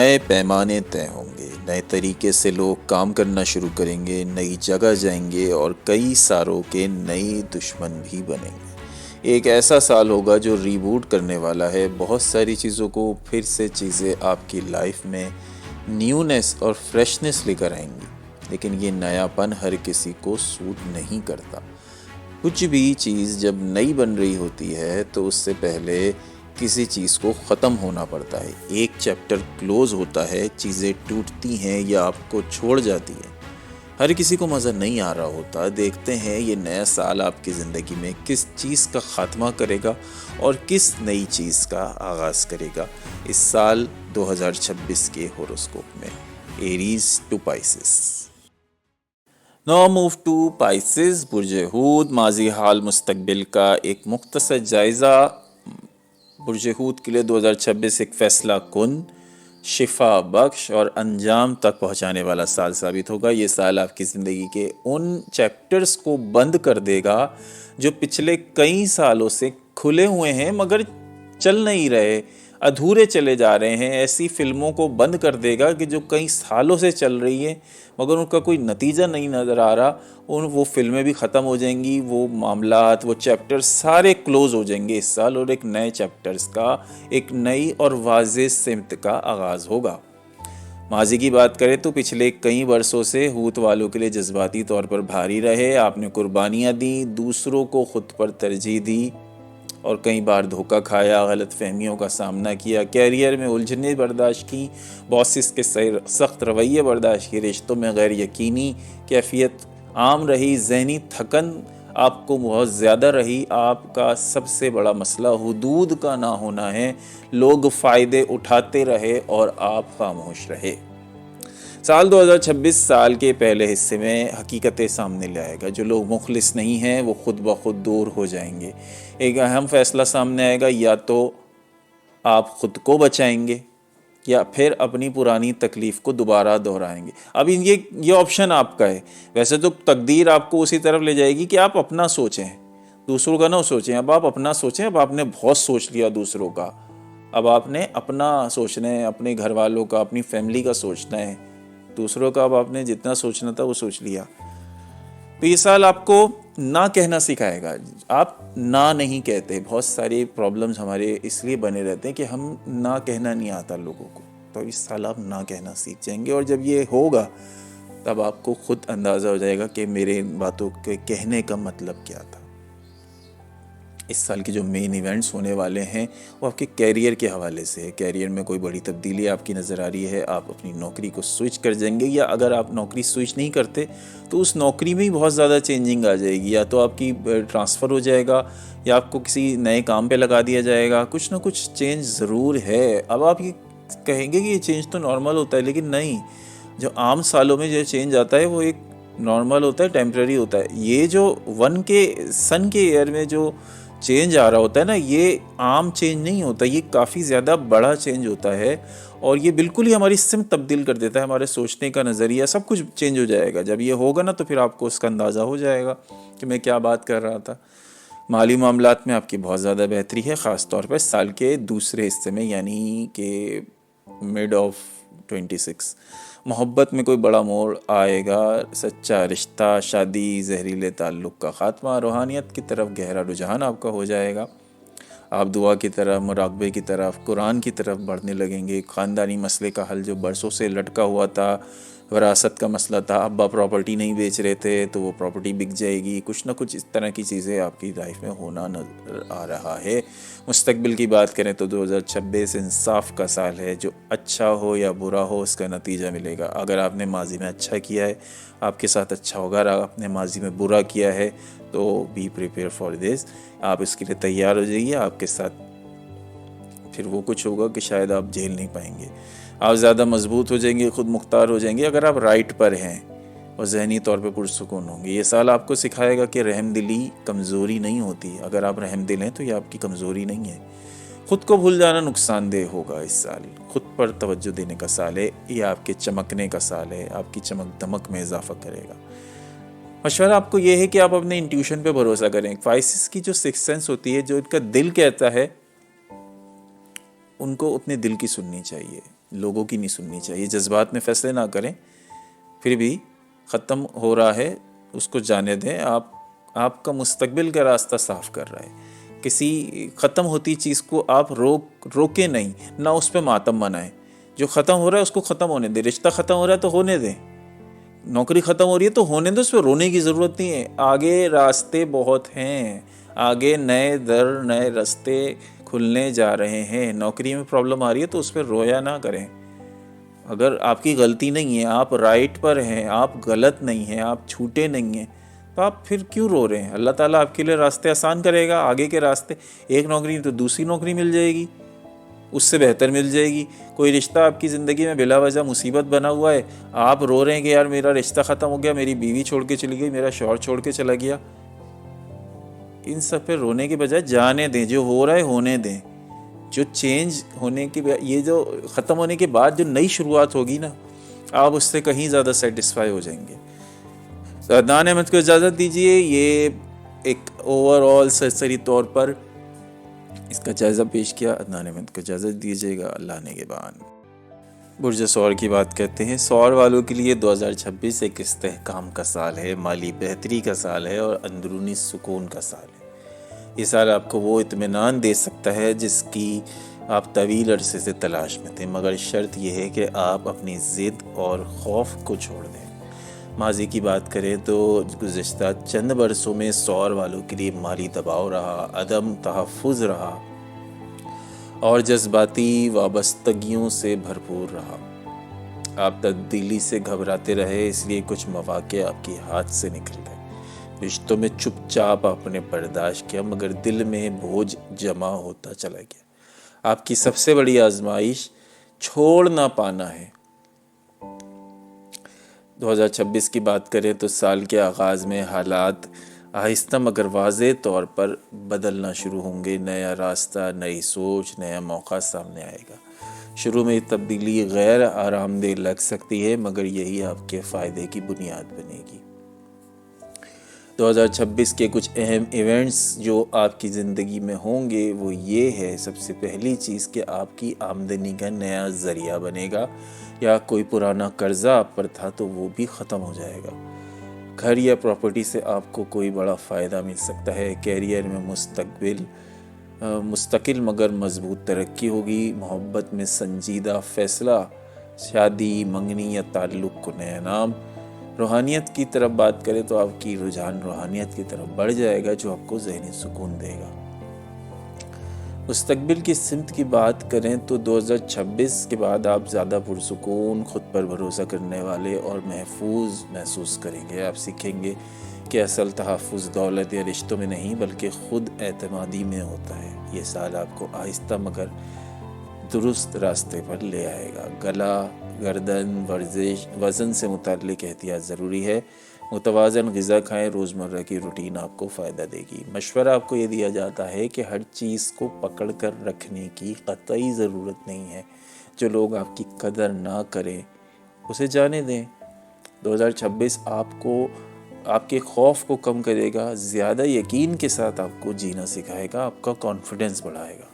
نئے پیمانے طے ہوں گے، نئے طریقے سے لوگ کام کرنا شروع کریں گے، نئی جگہ جائیں گے اور کئی سالوں کے نئے دشمن بھی بنیں گے۔ ایک ایسا سال ہوگا جو ری بوٹ کرنے والا ہے، بہت ساری چیزوں کو پھر سے چیزیں آپ کی لائف میں نیونیس اور فریشنس لے کر آئیں گی، لیکن یہ نیا پن ہر کسی کو سوٹ نہیں کرتا۔ کچھ بھی چیز جب نئی بن رہی ہوتی ہے تو اس سے پہلے کسی چیز کو ختم ہونا پڑتا ہے، ایک چیپٹر کلوز ہوتا ہے، چیزیں ٹوٹتی ہیں یا آپ کو چھوڑ جاتی ہیں۔ ہر کسی کو مزہ نہیں آ رہا ہوتا۔ دیکھتے ہیں یہ نیا سال آپ کی زندگی میں کس چیز کا خاتمہ کرے گا اور کس نئی چیز کا آغاز کرے گا اس سال 2026 کے ہوروسکوپ میں۔ Aries to Pisces. Now move to Pisces, برج ہود، ماضی حال مستقبل کا ایک مختصر جائزہ۔ برج ہود کے لیے 2026 ایک فیصلہ کن، شفا بخش اور انجام تک پہنچانے والا سال ثابت ہوگا۔ یہ سال آپ کی زندگی کے ان چیپٹرز کو بند کر دے گا جو پچھلے کئی سالوں سے کھلے ہوئے ہیں مگر چل نہیں رہے، ادھورے چلے جا رہے ہیں۔ ایسی فلموں کو بند کر دے گا کہ جو کئی سالوں سے چل رہی ہیں مگر ان کا کوئی نتیجہ نہیں نظر آ رہا، وہ فلمیں بھی ختم ہو جائیں گی، وہ معاملات، وہ چیپٹر سارے کلوز ہو جائیں گے اس سال، اور ایک نئے چیپٹرز کا، ایک نئی اور واضح سمت کا آغاز ہوگا۔ ماضی کی بات کریں تو پچھلے کئی برسوں سے ہود والوں کے لیے جذباتی طور پر بھاری رہے۔ آپ نے قربانیاں دیں، دوسروں کو خود پر ترجیح دی اور کئی بار دھوکہ کھایا، غلط فہمیوں کا سامنا کیا، کیریئر میں الجھنیں برداشت کی، باسز کے سخت رویے برداشت کی، رشتوں میں غیر یقینی کیفیت عام رہی، ذہنی تھکن آپ کو بہت زیادہ رہی۔ آپ کا سب سے بڑا مسئلہ حدود کا نہ ہونا ہے، لوگ فائدے اٹھاتے رہے اور آپ خاموش رہے۔ سال 2026 سال کے پہلے حصے میں حقیقتیں سامنے لے آئے گا۔ جو لوگ مخلص نہیں ہیں وہ خود بخود دور ہو جائیں گے۔ ایک اہم فیصلہ سامنے آئے گا، یا تو آپ خود کو بچائیں گے یا پھر اپنی پرانی تکلیف کو دوبارہ دہرائیں گے۔ اب یہ آپشن آپ کا ہے۔ ویسے تو تقدیر آپ کو اسی طرف لے جائے گی کہ آپ اپنا سوچیں، دوسروں کا نہ سوچیں۔ اب آپ اپنا سوچیں، اب آپ نے بہت سوچ لیا دوسروں کا، اب آپ نے اپنا سوچنا ہے، اپنے گھر والوں کا، اپنی فیملی کا سوچنا ہے۔ دوسروں کا اب آپ نے جتنا سوچنا تھا وہ سوچ لیا۔ تو یہ سال آپ کو نہ کہنا سکھائے گا۔ آپ نہ نہیں کہتے، بہت ساری پرابلمز ہمارے اس لیے بنے رہتے ہیں کہ ہم نہ کہنا نہیں آتا لوگوں کو۔ تو اس سال آپ نہ کہنا سیکھ جائیں گے، اور جب یہ ہوگا تب آپ کو خود اندازہ ہو جائے گا کہ میرے ان باتوں کے کہنے کا مطلب کیا تھا۔ اس سال کے جو مین ایونٹس ہونے والے ہیں وہ آپ کے کیریئر کے حوالے سے ہے۔ کیریئر میں کوئی بڑی تبدیلی آپ کی نظر آ رہی ہے، آپ اپنی نوکری کو سوئچ کر جائیں گے، یا اگر آپ نوکری سوئچ نہیں کرتے تو اس نوکری میں ہی بہت زیادہ چینجنگ آ جائے گی، یا تو آپ کی ٹرانسفر ہو جائے گا یا آپ کو کسی نئے کام پہ لگا دیا جائے گا۔ کچھ نہ کچھ چینج ضرور ہے۔ اب آپ یہ کہیں گے کہ یہ چینج تو نارمل ہوتا ہے، لیکن نہیں، جو عام سالوں میں جو چینج آتا ہے وہ ایک نارمل ہوتا ہے، ٹیمپریری ہوتا ہے۔ یہ جو سن کے ایئر میں جو چینج آ رہا ہوتا ہے نا، یہ عام چینج نہیں ہوتا، یہ کافی زیادہ بڑا چینج ہوتا ہے، اور یہ بالکل ہی ہماری سمت تبدیل کر دیتا ہے، ہمارے سوچنے کا نظریہ سب کچھ چینج ہو جائے گا۔ جب یہ ہوگا نا تو پھر آپ کو اس کا اندازہ ہو جائے گا کہ میں کیا بات کر رہا تھا۔ مالی معاملات میں آپ کی بہت زیادہ بہتری ہے، خاص طور پر سال کے دوسرے حصے میں، یعنی کہ مڈ آف 26۔ محبت میں کوئی بڑا موڑ آئے گا، سچا رشتہ، شادی، زہریلے تعلق کا خاتمہ، روحانیت کی طرف گہرا رجحان آپ کا ہو جائے گا۔ آپ دعا کی طرف، مراقبے کی طرف، قرآن کی طرف بڑھنے لگیں گے۔ خاندانی مسئلے کا حل جو برسوں سے لٹکا ہوا تھا، وراثت کا مسئلہ تھا، ابا پراپرٹی نہیں بیچ رہے تھے تو وہ پراپرٹی بک جائے گی۔ کچھ نہ کچھ اس طرح کی چیزیں آپ کی لائف میں ہونا نظر آ رہا ہے۔ مستقبل کی بات کریں تو 2026 انصاف کا سال ہے۔ جو اچھا ہو یا برا ہو اس کا نتیجہ ملے گا۔ اگر آپ نے ماضی میں اچھا کیا ہے آپ کے ساتھ اچھا ہوگا، اگر آپ نے ماضی میں برا کیا ہے تو بی پریپیئر فار دس، آپ اس کے لیے تیار ہو جائیے۔ آپ کے ساتھ پھر وہ کچھ ہوگا کہ شاید آپ جھیل نہیں پائیں گے۔ آپ زیادہ مضبوط ہو جائیں گے، خود مختار ہو جائیں گے اگر آپ رائٹ پر ہیں، اور ذہنی طور پہ پرسکون ہوں گے۔ یہ سال آپ کو سکھائے گا کہ رحم دلی کمزوری نہیں ہوتی۔ اگر آپ رحم دل ہیں تو یہ آپ کی کمزوری نہیں ہے۔ خود کو بھول جانا نقصان دہ ہوگا اس سال۔ خود پر توجہ دینے کا سال ہے، یہ آپ کے چمکنے کا سال ہے، آپ کی چمک دمک میں اضافہ کرے گا۔ مشورہ آپ کو یہ ہے کہ آپ اپنے انٹیوشن پہ بھروسہ کریں۔ پائسس کی جو سکس سینس ہوتی ہے، جو ان کا دل کہتا ہے، ان کو اپنے دل کی سننی چاہیے۔ لوگوں کی نہیں سننی چاہیے. جذبات میں فیصلے نہ کریں. پھر بھی ختم ہو رہا ہے اس کو جانے دیں. آپ کا مستقبل کا راستہ صاف کر رہا ہے. کسی ختم ہوتی چیز کو آپ روکے نہیں, نہ اس پہ ماتم منائیں. جو ختم ہو رہا ہے اس کو ختم ہونے دیں. رشتہ ختم ہو رہا ہے تو ہونے دیں. نوکری ختم ہو رہی ہے تو ہونے دیں, اس پہ رونے کی ضرورت نہیں ہے. آگے راستے بہت ہیں, آگے نئے در نئے راستے کھلنے جا رہے ہیں. نوکری میں پرابلم آ رہی ہے تو اس پہ رویا نہ کریں. اگر آپ کی غلطی نہیں ہے, آپ رائٹ پر ہیں, آپ غلط نہیں ہیں, آپ چھوٹے نہیں ہیں, تو آپ پھر کیوں رو رہے ہیں؟ اللہ تعالیٰ آپ کے لیے راستے آسان کرے گا. آگے کے راستے, ایک نوکری تو دوسری نوکری مل جائے گی, اس سے بہتر مل جائے گی. کوئی رشتہ آپ کی زندگی میں بلا وجہ مصیبت بنا ہوا ہے, آپ رو رہے ہیں کہ یار میرا رشتہ ختم ہو گیا, میری بیوی چھوڑ کے چلی گئی, میرا شوہر چھوڑ کے چلا گیا. ان سب پہ رونے کے بجائے جانے دیں. جو ہو رہا ہے ہونے دیں. جو چینج ہونے کے, یہ جو ختم ہونے کے بعد جو نئی شروعات ہوگی نا, آپ اس سے کہیں زیادہ سیٹسفائی ہو جائیں گے. عدنان احمد کو اجازت دیجیے. یہ ایک اوور آل سرسری طور پر اس کا جائزہ پیش کیا. عدنان احمد کو اجازت دیجیے گا. اللہ نگہبان. برج سور کی بات کرتے ہیں. سور والوں کے لیے 2026 ایک استحکام کا سال ہے, مالی بہتری کا سال ہے اور اندرونی سکون کا سال ہے. یہ سال آپ کو وہ اطمینان دے سکتا ہے جس کی آپ طویل عرصے سے تلاش میں تھے, مگر شرط یہ ہے کہ آپ اپنی ضد اور خوف کو چھوڑ دیں. ماضی کی بات کریں تو گزشتہ چند برسوں میں سور والوں کے لیے مالی دباؤ رہا, عدم تحفظ رہا اور جذباتی وابستگیوں سے بھرپور رہا. آپ تبدیلی سے گھبراتے رہے, اس لیے کچھ مواقع آپ کے ہاتھ سے نکل گئے. رشتوں میں چپ چاپ آپ نے برداشت کیا, مگر دل میں بوجھ جمع ہوتا چلا گیا. آپ کی سب سے بڑی آزمائش چھوڑ نہ پانا ہے. 2026 کی بات کریں تو سال کے آغاز میں حالات آہستہ مگر واضح طور پر بدلنا شروع ہوں گے. نیا راستہ, نئی سوچ, نیا موقع سامنے آئے گا. شروع میں تبدیلی غیر آرام دہ لگ سکتی ہے, مگر یہی آپ کے فائدے کی بنیاد بنے گی. 2026 کے کچھ اہم ایونٹس جو آپ کی زندگی میں ہوں گے وہ یہ ہے. سب سے پہلی چیز کہ آپ کی آمدنی کا نیا ذریعہ بنے گا, یا کوئی پرانا قرضہ آپ پر تھا تو وہ بھی ختم ہو جائے گا. گھر یا پراپرٹی سے آپ کو کوئی بڑا فائدہ مل سکتا ہے. کیریئر میں مستقل مگر مضبوط ترقی ہوگی. محبت میں سنجیدہ فیصلہ, شادی, منگنی یا تعلق کو نیا نام. روحانیت کی طرف بات کریں تو آپ کی رجحان روحانیت کی طرف بڑھ جائے گا, جو آپ کو ذہنی سکون دے گا. مستقبل کی سمت کی بات کریں تو 2026 کے بعد آپ زیادہ پرسکون, خود پر بھروسہ کرنے والے اور محفوظ محسوس کریں گے. آپ سیکھیں گے کہ اصل تحفظ دولت یا رشتوں میں نہیں بلکہ خود اعتمادی میں ہوتا ہے. یہ سال آپ کو آہستہ مگر درست راستے پر لے آئے گا. گلا, گردن, ورزش, وزن سے متعلق احتیاط ضروری ہے. متوازن غذا کھائیں. روزمرہ کی روٹین آپ کو فائدہ دے گی. مشورہ آپ کو یہ دیا جاتا ہے کہ ہر چیز کو پکڑ کر رکھنے کی قطعی ضرورت نہیں ہے. جو لوگ آپ کی قدر نہ کریں اسے جانے دیں. 2026 آپ کے خوف کو کم کرے گا, زیادہ یقین کے ساتھ آپ کو جینا سکھائے گا, آپ کا کانفیڈنس بڑھائے گا.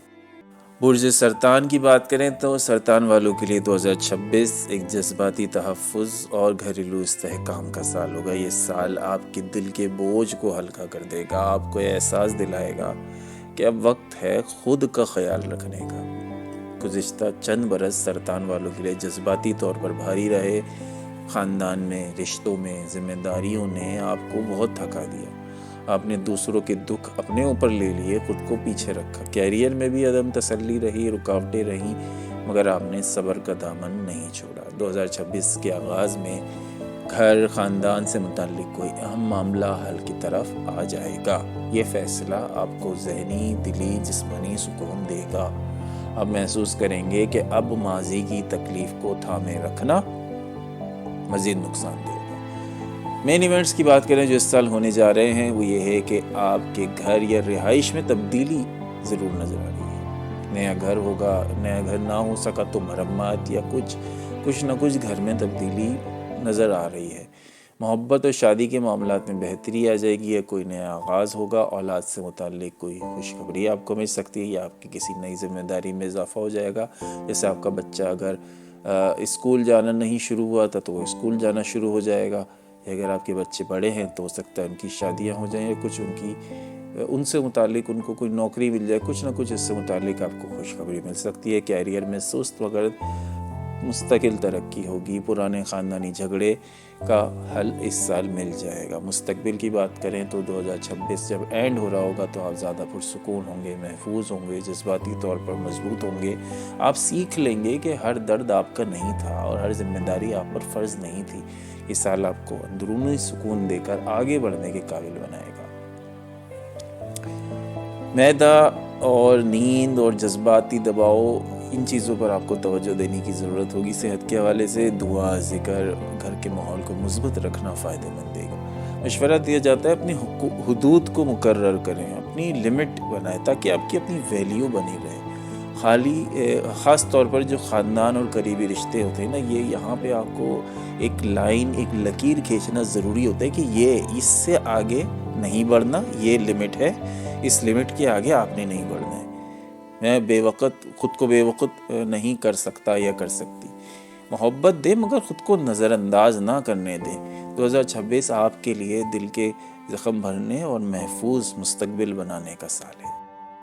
برج سرطان کی بات کریں تو سرطان والوں کے لیے 2026 ایک جذباتی تحفظ اور گھریلو استحکام کا سال ہوگا. یہ سال آپ کے دل کے بوجھ کو ہلکا کر دے گا, آپ کو احساس دلائے گا کہ اب وقت ہے خود کا خیال رکھنے کا. گزشتہ چند برس سرطان والوں کے لیے جذباتی طور پر بھاری رہے. خاندان میں, رشتوں میں ذمہ داریوں نے آپ کو بہت تھکا دیا. آپ نے دوسروں کے دکھ اپنے اوپر لے لیے, خود کو پیچھے رکھا. کیریئر میں بھی عدم تسلی رہی, رکاوٹیں رہیں, مگر آپ نے صبر کا دامن نہیں چھوڑا. 2026 کے آغاز میں گھر, خاندان سے متعلق کوئی اہم معاملہ حل کی طرف آ جائے گا. یہ فیصلہ آپ کو ذہنی, دلی, جسمانی سکون دے گا. آپ محسوس کریں گے کہ اب ماضی کی تکلیف کو تھامے رکھنا مزید نقصان دے گا. مین ایونٹس کی بات کریں جو اس سال ہونے جا رہے ہیں وہ یہ ہے کہ آپ کے گھر یا رہائش میں تبدیلی ضرور نظر آ رہی ہے. نیا گھر ہوگا, نیا گھر نہ ہو سکا تو مرمت یا کچھ نہ کچھ گھر میں تبدیلی نظر آ رہی ہے. محبت اور شادی کے معاملات میں بہتری آ جائے گی، یا کوئی نیا آغاز ہوگا، اولاد سے متعلق کوئی خوشخبری آپ کو مل سکتی ہے، یا آپ کی کسی نئی ذمہ داری میں اضافہ ہو جائے گا. جیسے آپ کا بچہ اگر اسکول جانا نہیں شروع ہوا تھا تو وہ اسکول جانا شروع ہو جائے گا. اگر آپ کے بچے بڑے ہیں تو ہو سکتا ہے ان کی شادیاں ہو جائیں، یا کچھ ان سے متعلق ان کو کوئی نوکری مل جائے، کچھ نہ کچھ اس سے متعلق آپ کو خوشخبری مل سکتی ہے. کیریئر میں سست مگر مستقل ترقی ہوگی. پرانے خاندانی جھگڑے کا حل اس سال مل جائے گا. مستقبل کی بات کریں تو 2026 جب اینڈ ہو رہا ہوگا تو آپ زیادہ پرسکون ہوں گے، محفوظ ہوں گے، جذباتی طور پر مضبوط ہوں گے. آپ سیکھ لیں گے کہ ہر درد آپ کا نہیں تھا اور ہر ذمہ داری آپ پر فرض نہیں تھی. یہ سال آپ کو اندرونی سکون دے کر آگے بڑھنے کے قابل بنائے گا. معدہ اور نیند اور جذباتی دباؤ، ان چیزوں پر آپ کو توجہ دینے کی ضرورت ہوگی. صحت کے حوالے سے دعا، ذکر، گھر کے ماحول کو مثبت رکھنا فائدہ مند دے گا. مشورہ دیا جاتا ہے اپنی حدود کو مقرر کریں، اپنی لمٹ بنائیں تاکہ آپ کی اپنی ویلیو بنی رہے. خاص طور پر جو خاندان اور قریبی رشتے ہوتے ہیں نا، یہاں پہ آپ کو ایک لائن، ایک لکیر کھینچنا ضروری ہوتا ہے کہ اس سے آگے نہیں بڑھنا، یہ لمٹ ہے، اس لمٹ کے آگے آپ نے نہیں بڑھنا ہے. میں خود کو بے وقت نہیں کر سکتا یا کر سکتی. محبت دے مگر خود کو نظر انداز نہ کرنے دیں. 2026 آپ کے لیے دل کے زخم بھرنے اور محفوظ مستقبل بنانے کا سال ہے.